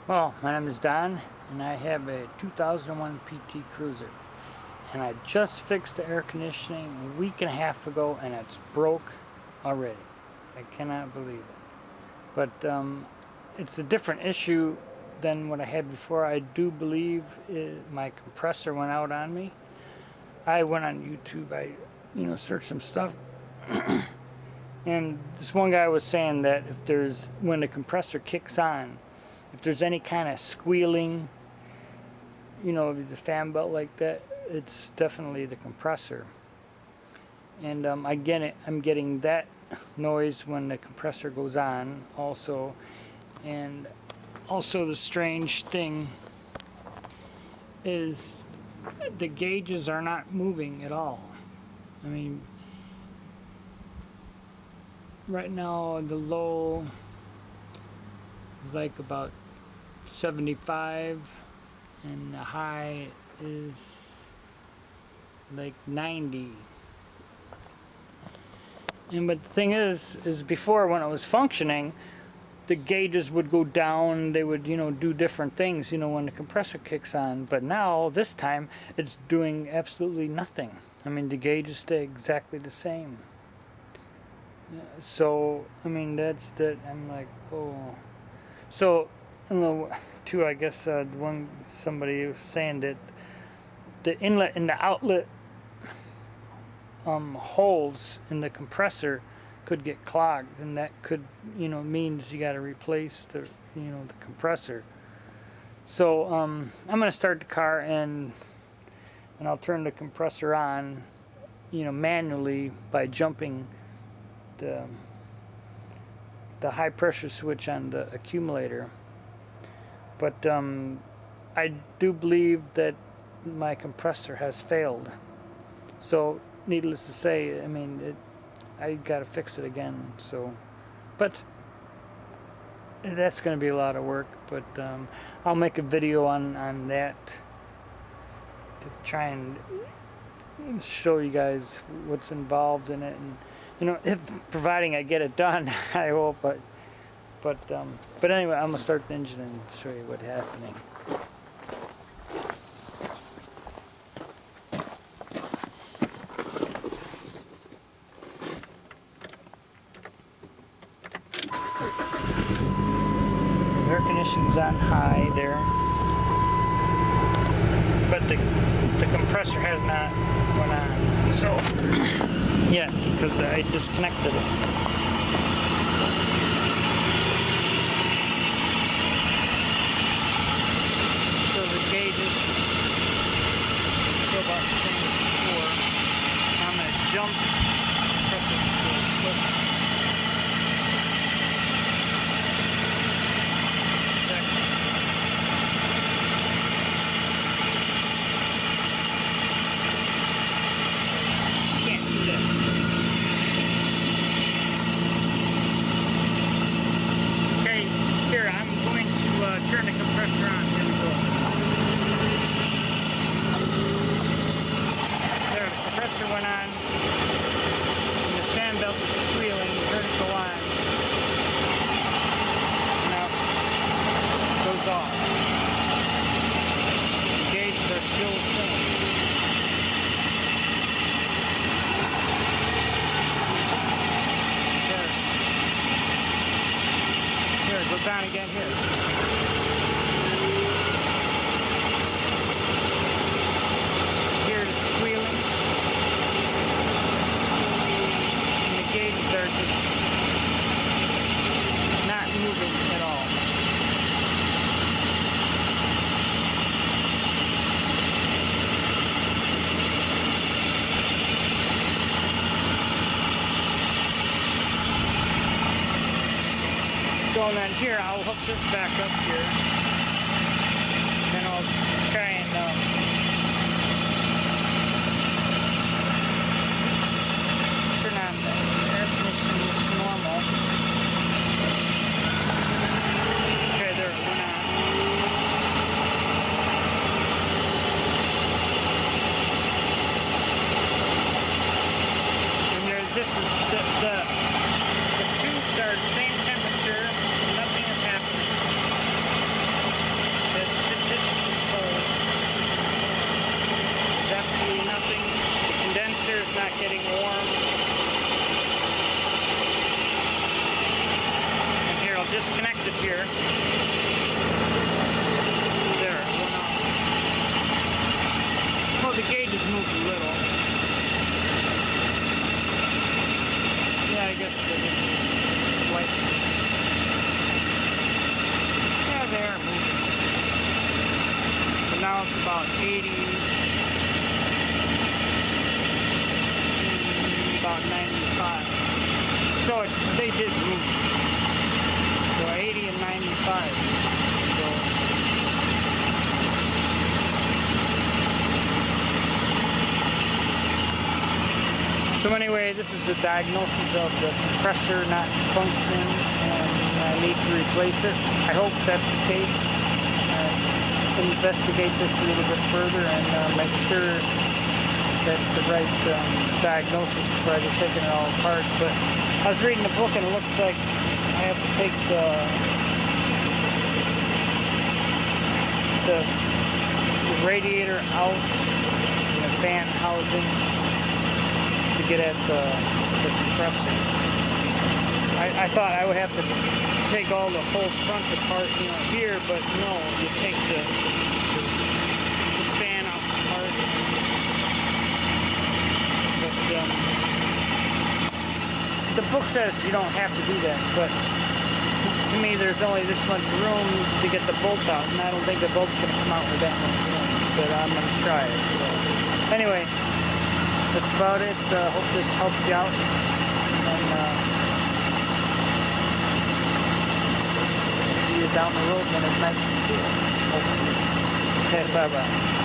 Well, my name is Don, and I have a 2001 PT Cruiser. And I just fixed the air conditioning a week and a half ago, and it's broke already. I cannot believe it. But it's a different issue than what I had before. I do believe my compressor went out on me. I went on YouTube. I, searched some stuff. And this one guy was saying that when the compressor kicks on, if there's any kind of squealing, of the fan belt like that, it's definitely the compressor. And I'm getting that noise when the compressor goes on also. And also the strange thing is the gauges are not moving at all. I mean, right now the low is like about 75 and the high is like 90. But the thing is before, when it was functioning, the gauges would go down, they would, do different things, when the compressor kicks on. But now, this time, it's doing absolutely nothing. I mean, the gauges stay exactly the same. So, I mean, that's that. I'm like, oh. So, too, I guess somebody was saying that the inlet and the outlet holes in the compressor could get clogged, and that could, means you got to replace the compressor. So I'm gonna start the car and I'll turn the compressor on, manually by jumping the high pressure switch on the accumulator. But I do believe that my compressor has failed. So needless to say, I mean, I gotta fix it again. So, but that's gonna be a lot of work. But I'll make a video on that to try and show you guys what's involved in it, and if providing I get it done, I hope. But anyway, I'm gonna start the engine and show you what's happening. Air conditioning's on high there, but the compressor has not went on. So yeah, because I disconnected it. So the gauges go about the same as before. I'm going to jump compressor. Here, I'm going to turn the compressor on. Here we go. There, the compressor went on. And the fan belt is squealing. You heard it go on. Now, it goes off. The gauges are still the same. Go down again here. Hear the squealing. And the gauges are just not moving at all. So then here, I'll hook this back up here. Then I'll try and turn on the air conditioning to normal. Okay, there it went on. And there, this is the tubes are the same temperature. Nothing has happened. getting warm. And here, I'll disconnect it here. There, it went off. Well, the gauge has moved a little. Yeah, I guess they did slightly. Yeah, they are moving. So now it's about 80, about 95. So they did move. So 80 and 95. So anyway, this is the diagnosis of the compressor not functioning, and I need to replace it. I hope that's the case. Investigate this a little bit further and make sure that's the right diagnosis before I get taking it all apart. But I was reading the book and it looks like I have to take the radiator out, the fan housing, to get at the compressor. I thought I would have to take all the whole front apart, here, but no, you take the fan out apart. But the book says you don't have to do that, but to me there's only this much room to get the bolt out, and I don't think the bolt's going to come out with that much room, but I'm going to try it. So anyway, that's about it. Hope this helped you out. And see you down the road when it's nice and cool. Hopefully. Okay, bye-bye.